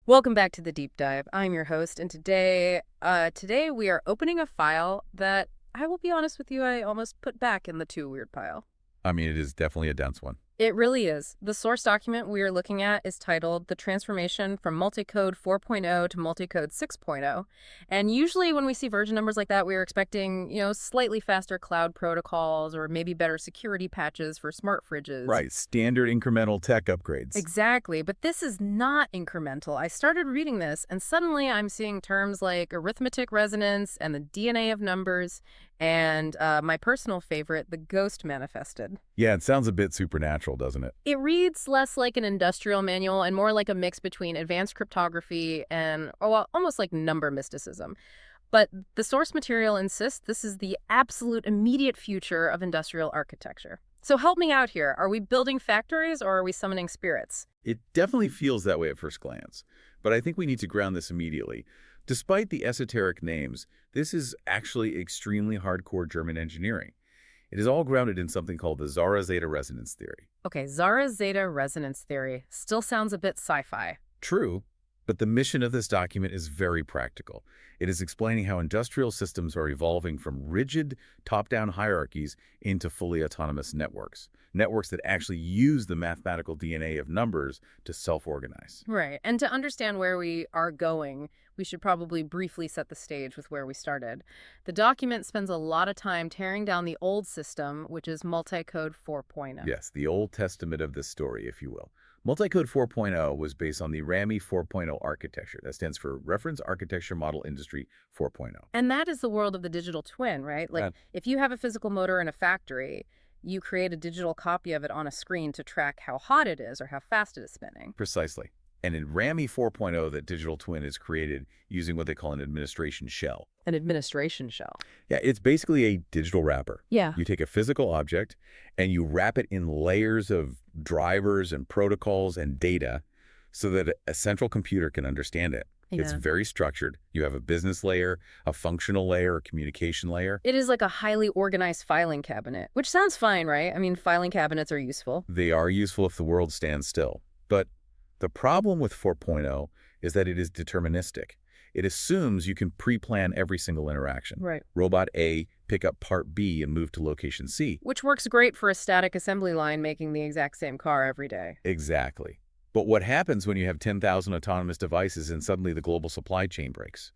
Welcome back to the Deep Dive. I'm your host, and today we are opening a file that I will be honest with you, I almost put back in the too weird pile. I mean, it is definitely a dense one. It really is. The source document we are looking at is titled The Transformation from Multicode 4.0 to Multicode 6.0. And usually when we see version numbers like that, we are expecting, slightly faster cloud protocols or maybe better security patches for smart fridges. Right, standard incremental tech upgrades. Exactly, but this is not incremental. I started reading this, and suddenly I'm seeing terms like arithmetic resonance and the DNA of numbers, and my personal favorite, the ghost manifested. Yeah, it sounds a bit supernatural, doesn't it? It reads less like an industrial manual and more like a mix between advanced cryptography and almost like number mysticism. But the source material insists this is the absolute immediate future of industrial architecture. So help me out here. Are we building factories or are we summoning spirits? It definitely feels that way at first glance, but I think we need to ground this immediately. Despite the esoteric names, this is actually extremely hardcore German engineering. It is all grounded in something called the Zara-Zeta resonance theory. Okay, Zara-Zeta resonance theory still sounds a bit sci-fi. True, but the mission of this document is very practical. It is explaining how industrial systems are evolving from rigid top-down hierarchies into fully autonomous networks. Networks that actually use the mathematical DNA of numbers to self-organize. Right, and to understand where we are going, we should probably briefly set the stage with where we started. The document spends a lot of time tearing down the old system, which is multicode 4.0. Yes, the Old Testament of this story, if you will. Multicode 4.0 was based on the RAMI 4.0 architecture. That stands for Reference Architecture Model Industry 4.0. And that is the world of the digital twin, right? Like, Uh, if you have a physical motor in a factory, you create a digital copy of it on a screen to track how hot it is or how fast it is spinning. Precisely. And in RAMI 4.0, that digital twin is created using what they call an administration shell. An administration shell. Yeah, it's basically a digital wrapper. Yeah. You take a physical object and you wrap it in layers of drivers and protocols and data so that a central computer can understand it. It's Yeah. very structured. You have a business layer, a functional layer, a communication layer. It is like a highly organized filing cabinet, which sounds fine, right? I mean, filing cabinets are useful. They are useful if the world stands still. But the problem with 4.0 is that it is deterministic. It assumes you can pre-plan every single interaction. Right. Robot A, pick up part B and move to location C. Which works great for a static assembly line making the exact same car every day. Exactly. But what happens when you have 10,000 autonomous devices and suddenly the global supply chain breaks?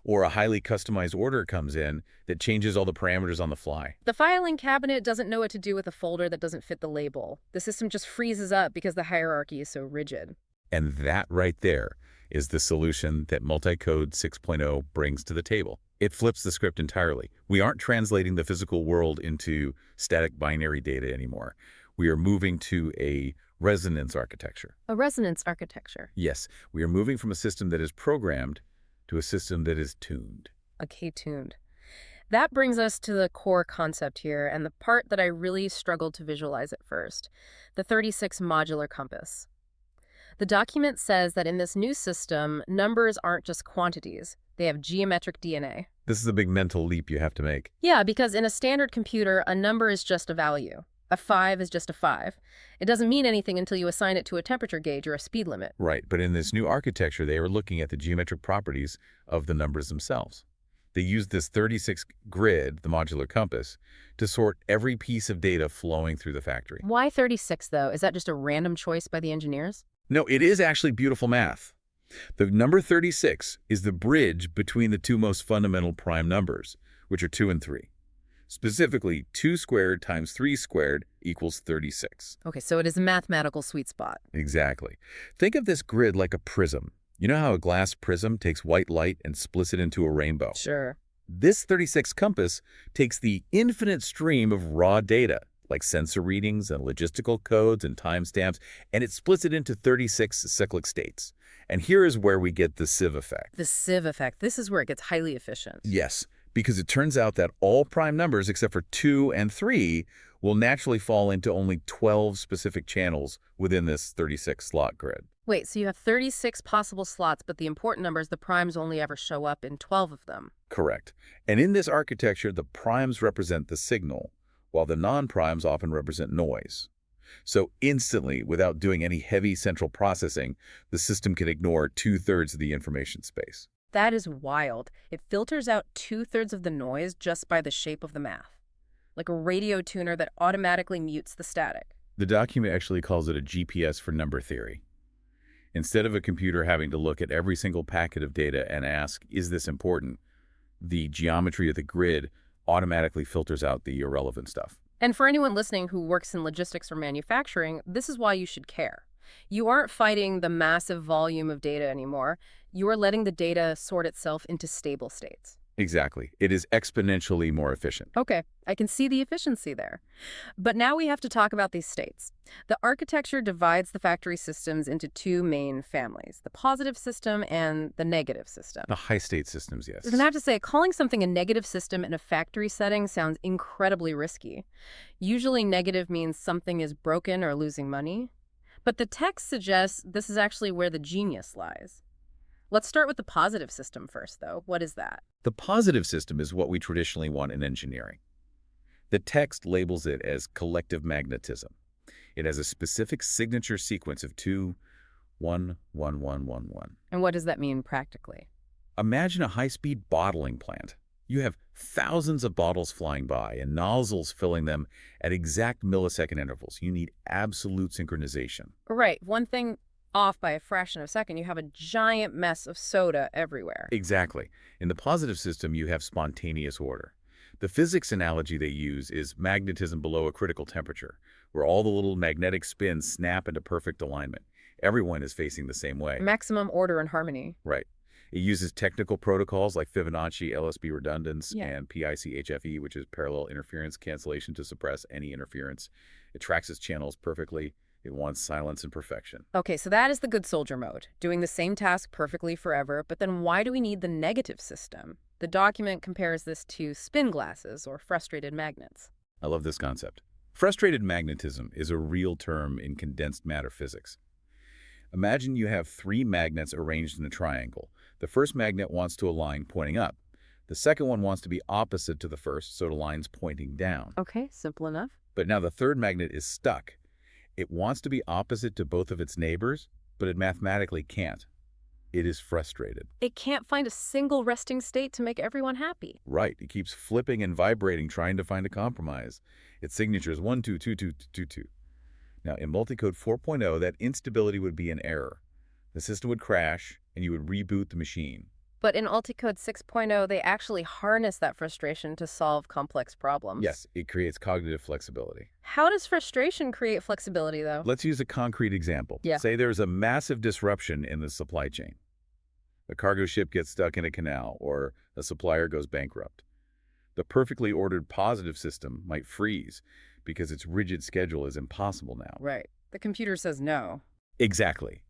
Or a highly customized order comes in that changes all the parameters on the fly? The filing cabinet doesn't know what to do with a folder that doesn't fit the label. The system just freezes up because the hierarchy is so rigid. And that right there is the solution that Multicode 6.0 brings to the table. It flips the script entirely. We aren't translating the physical world into static binary data anymore. We are moving to a resonance architecture. A resonance architecture. Yes, we are moving from a system that is programmed to a system that is tuned. Okay, tuned. That brings us to the core concept here and the part that I really struggled to visualize at first, the 36 modular compass. The document says that in this new system, numbers aren't just quantities. They have geometric DNA. This is a big mental leap you have to make. Yeah, because in a standard computer, a number is just a value. A 5 is just a 5. It doesn't mean anything until you assign it to a temperature gauge or a speed limit. Right, but in this new architecture, they are looking at the geometric properties of the numbers themselves. They use this 36 grid, the modular compass, to sort every piece of data flowing through the factory. Why 36, though? Is that just a random choice by the engineers? No, it is actually beautiful math. The number 36 is the bridge between the two most fundamental prime numbers, which are 2 and 3. Specifically, 2 squared times 3 squared equals 36. Okay, so it is a mathematical sweet spot. Exactly. Think of this grid like a prism. You know how a glass prism takes white light and splits it into a rainbow? Sure. This 36 compass takes the infinite stream of raw data, like sensor readings and logistical codes and timestamps, and it splits it into 36 cyclic states. And here is where we get the sieve effect. The sieve effect. This is where it gets highly efficient. Yes, because it turns out that all prime numbers except for 2 and 3 will naturally fall into only 12 specific channels within this 36-slot grid. Wait, so you have 36 possible slots, but the important numbers, the primes, only ever show up in 12 of them. Correct. And in this architecture, the primes represent the signal, while the non-primes often represent noise. So instantly, without doing any heavy central processing, the system can ignore 2/3 of the information space. That is wild. It filters out 2/3 of the noise just by the shape of the math, like a radio tuner that automatically mutes the static. The document actually calls it a GPS for number theory. Instead of a computer having to look at every single packet of data and ask, is this important? The geometry of the grid automatically filters out the irrelevant stuff. And for anyone listening who works in logistics or manufacturing, this is why you should care. You aren't fighting the massive volume of data anymore. You are letting the data sort itself into stable states. Exactly. It is exponentially more efficient. Okay, I can see the efficiency there. But now we have to talk about these states. The architecture divides the factory systems into two main families, the positive system and the negative system. The high-state systems, yes. And I have to say, calling something a negative system in a factory setting sounds incredibly risky. Usually negative means something is broken or losing money. But the text suggests this is actually where the genius lies. Let's start with the positive system first, though. What is that? The positive system is what we traditionally want in engineering. The text labels it as collective magnetism. It has a specific signature sequence of 2, 1, 1, 1, 1, 1. And what does that mean practically? Imagine a high-speed bottling plant. You have thousands of bottles flying by and nozzles filling them at exact millisecond intervals. You need absolute synchronization. Right. One thing off by a fraction of a second, you have a giant mess of soda everywhere. Exactly. In the positive system, you have spontaneous order. The physics analogy they use is magnetism below a critical temperature, where all the little magnetic spins snap into perfect alignment. Everyone is facing the same way. Maximum order and harmony. Right. It uses technical protocols like Fibonacci LSB redundance Yeah. and PIC-HFE, which is parallel interference cancellation to suppress any interference. It tracks its channels perfectly. It wants silence and perfection. Okay, so that is the good soldier mode, doing the same task perfectly forever. But then why do we need the negative system? The document compares this to spin glasses or frustrated magnets. I love this concept. Frustrated magnetism is a real term in condensed matter physics. Imagine you have 3 magnets arranged in a triangle. The first magnet wants to align pointing up. The second one wants to be opposite to the first, so it aligns pointing down. Okay, simple enough. But now the third magnet is stuck. It wants to be opposite to both of its neighbors, but it mathematically can't. It is frustrated. It can't find a single resting state to make everyone happy. Right. It keeps flipping and vibrating, trying to find a compromise. Its signature is 1, 2, 2, 2, 2, 2. Now, in Multicode 4.0, that instability would be an error. The system would crash, and you would reboot the machine. But in Multicode 6.0, they actually harness that frustration to solve complex problems. Yes, it creates cognitive flexibility. How does frustration create flexibility, though? Let's use a concrete example. Yeah. Say there's a massive disruption in the supply chain. A cargo ship gets stuck in a canal, or a supplier goes bankrupt. The perfectly ordered positive system might freeze because its rigid schedule is impossible now. Right. The computer says no. Exactly.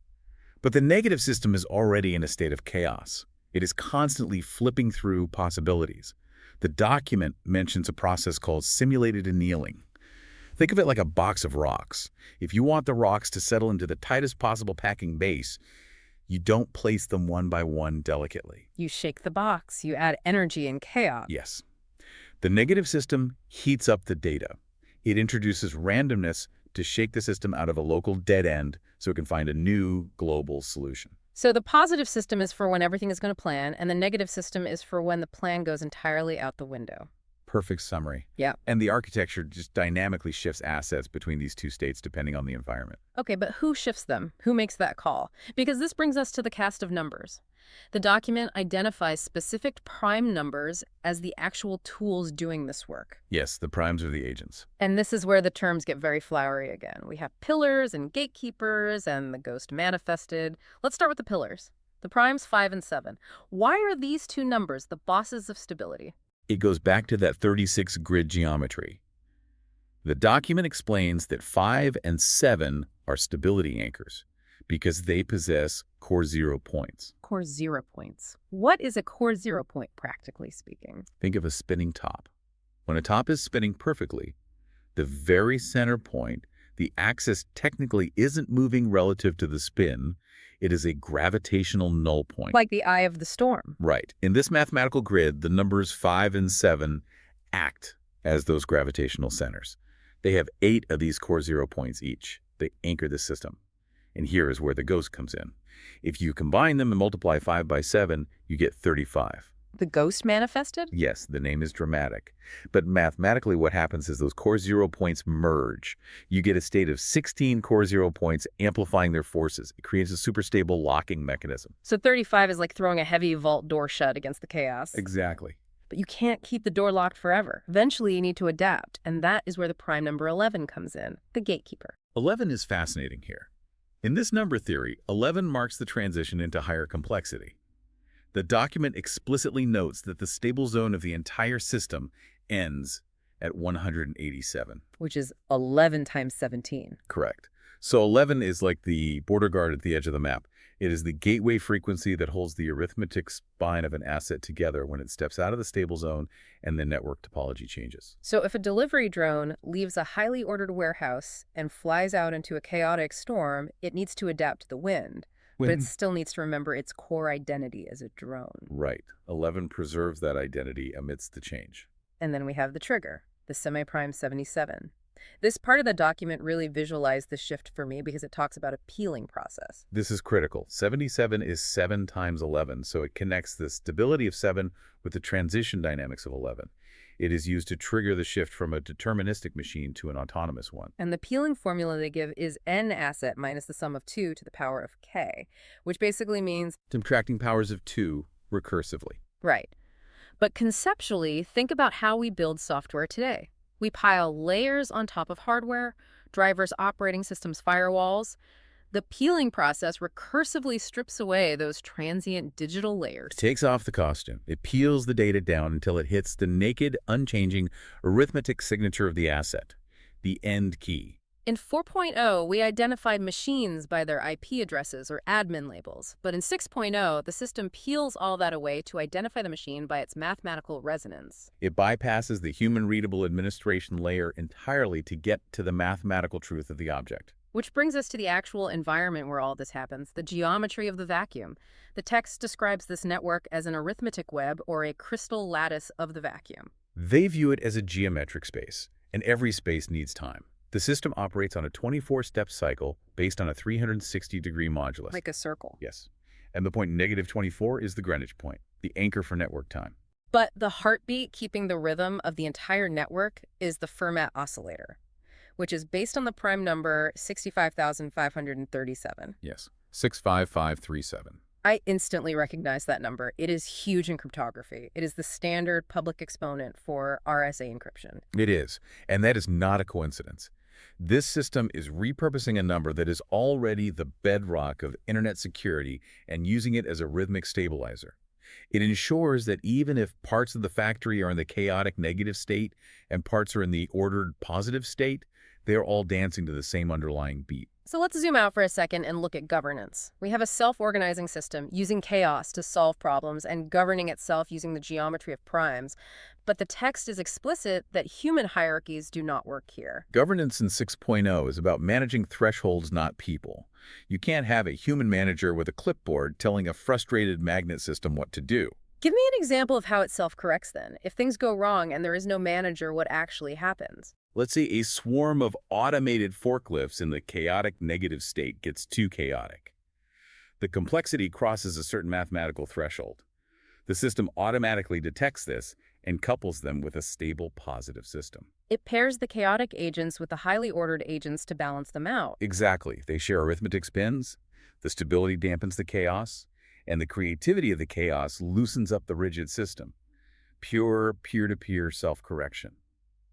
But the negative system is already in a state of chaos. It is constantly flipping through possibilities. The document mentions a process called simulated annealing. Think of it like a box of rocks. If you want the rocks to settle into the tightest possible packing base, you don't place them one by one delicately. You shake the box. You add energy and chaos. Yes. The negative system heats up the data. It introduces randomness to shake the system out of a local dead end so it can find a new global solution. So the positive system is for when everything is going to plan, and the negative system is for when the plan goes entirely out the window. Perfect summary. Yeah. And the architecture just dynamically shifts assets between these two states depending on the environment. Okay, but who shifts them? Who makes that call? Because this brings us to the cast of numbers. The document identifies specific prime numbers as the actual tools doing this work. Yes, the primes are the agents. And this is where the terms get very flowery again. We have pillars and gatekeepers and the ghost manifested. Let's start with the pillars. The primes 5 and 7. Why are these two numbers the bosses of stability? It goes back to that 36 grid geometry. The document explains that 5 and 7 are stability anchors because they possess core 0 points. Core 0 points. What is a core 0 point, practically speaking? Think of a spinning top. When a top is spinning perfectly, the very center point, the axis technically isn't moving relative to the spin. It is a gravitational null point. Like the eye of the storm. Right. In this mathematical grid, the numbers 5 and 7 act as those gravitational centers. They have 8 of these core 0 points each. They anchor the system. And here is where the ghost comes in. If you combine them and multiply 5 by 7, you get 35. The ghost manifested? Yes, the name is dramatic. But mathematically what happens is those core 0 points merge. You get a state of 16 core 0 points amplifying their forces. It creates a super stable locking mechanism. So 35 is like throwing a heavy vault door shut against the chaos. Exactly. But you can't keep the door locked forever. Eventually, you need to adapt, and that is where the prime number 11 comes in, the gatekeeper. 11 is fascinating here. In this number theory, 11 marks the transition into higher complexity. The document explicitly notes that the stable zone of the entire system ends at 187. Which is 11 times 17. Correct. So 11 is like the border guard at the edge of the map. It is the gateway frequency that holds the arithmetic spine of an asset together when it steps out of the stable zone and the network topology changes. So if a delivery drone leaves a highly ordered warehouse and flies out into a chaotic storm, it needs to adapt to the wind. But it still needs to remember its core identity as a drone. Right. 11 preserves that identity amidst the change. And then we have the trigger, the semi-prime 77. This part of the document really visualized the shift for me because it talks about a peeling process. This is critical. 77 is 7 times 11, so it connects the stability of 7 with the transition dynamics of 11. It is used to trigger the shift from a deterministic machine to an autonomous one. And the peeling formula they give is n asset minus the sum of 2 to the power of k, which basically means Subtracting powers of 2 recursively. right. But conceptually, think about how we build software today. We pile layers on top of hardware, drivers, operating systems, firewalls. The peeling process recursively strips away those transient digital layers. It takes off the costume. It peels the data down until it hits the naked, unchanging arithmetic signature of the asset, the end key. In 4.0, we identified machines by their IP addresses or admin labels. But in 6.0, the system peels all that away to identify the machine by its mathematical resonance. It bypasses the human-readable administration layer entirely to get to the mathematical truth of the object. Which brings us to the actual environment where all this happens, the geometry of the vacuum. The text describes this network as an arithmetic web or a crystal lattice of the vacuum. They view it as a geometric space, and every space needs time. The system operates on a 24-step cycle based on a 360-degree modulus. Like a circle. Yes. And the point -24 is the Greenwich point, the anchor for network time. But the heartbeat keeping the rhythm of the entire network is the Fermat oscillator, which is based on the prime number 65,537. Yes, 65537. I instantly recognize that number. It is huge in cryptography. It is the standard public exponent for RSA encryption. It is, and that is not a coincidence. This system is repurposing a number that is already the bedrock of internet security and using it as a rhythmic stabilizer. It ensures that even if parts of the factory are in the chaotic negative state and parts are in the ordered positive state, they are all dancing to the same underlying beat. So let's zoom out for a second and look at governance. We have a self-organizing system using chaos to solve problems and governing itself using the geometry of primes. But the text is explicit that human hierarchies do not work here. Governance in 6.0 is about managing thresholds, not people. You can't have a human manager with a clipboard telling a frustrated magnet system what to do. Give me an example of how it self-corrects then. If things go wrong and there is no manager, what actually happens? Let's say a swarm of automated forklifts in the chaotic negative state gets too chaotic. The complexity crosses a certain mathematical threshold. The system automatically detects this and couples them with a stable positive system. It pairs the chaotic agents with the highly ordered agents to balance them out. Exactly. They share arithmetic spins, the stability dampens the chaos, and the creativity of the chaos loosens up the rigid system. Pure peer-to-peer self-correction.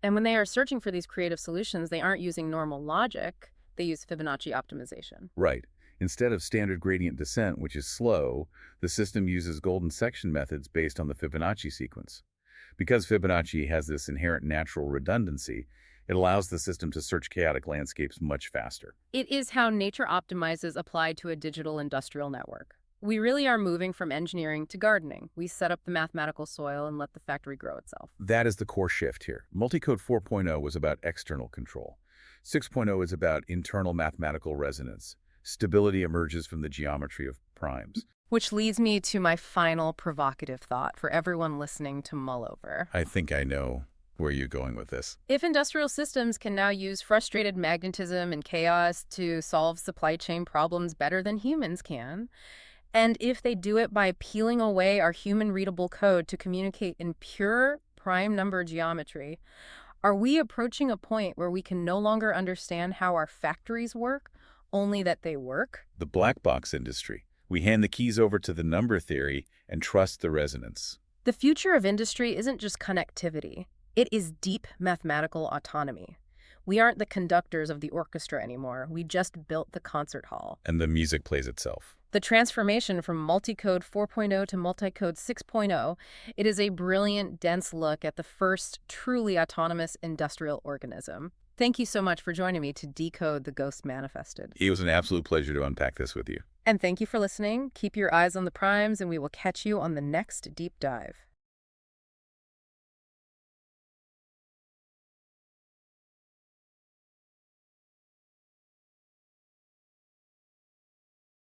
And when they are searching for these creative solutions, they aren't using normal logic. They use Fibonacci optimization. Right. Instead of standard gradient descent, which is slow, the system uses golden section methods based on the Fibonacci sequence. Because Fibonacci has this inherent natural redundancy, it allows the system to search chaotic landscapes much faster. It is how nature optimizes applied to a digital industrial network. We really are moving from engineering to gardening. We set up the mathematical soil and let the factory grow itself. That is the core shift here. Multicode 4.0 was about external control. 6.0 is about internal mathematical resonance. Stability emerges from the geometry of primes. Which leads me to my final provocative thought for everyone listening to mull over. I think I know. Where are you going with this? If industrial systems can now use frustrated magnetism and chaos to solve supply chain problems better than humans can, and if they do it by peeling away our human-readable code to communicate in pure prime number geometry, are we approaching a point where we can no longer understand how our factories work, only that they work? The black box industry. We hand the keys over to the number theory and trust the resonance. The future of industry isn't just connectivity. It is deep mathematical autonomy. We aren't the conductors of the orchestra anymore. We just built the concert hall. And the music plays itself. The transformation from multicode 4.0 to multicode 6.0, it is a brilliant, dense look at the first truly autonomous industrial organism. Thank you so much for joining me to decode the Ghost Manifested. It was an absolute pleasure to unpack this with you. And thank you for listening. Keep your eyes on the primes, and we will catch you on the next deep dive.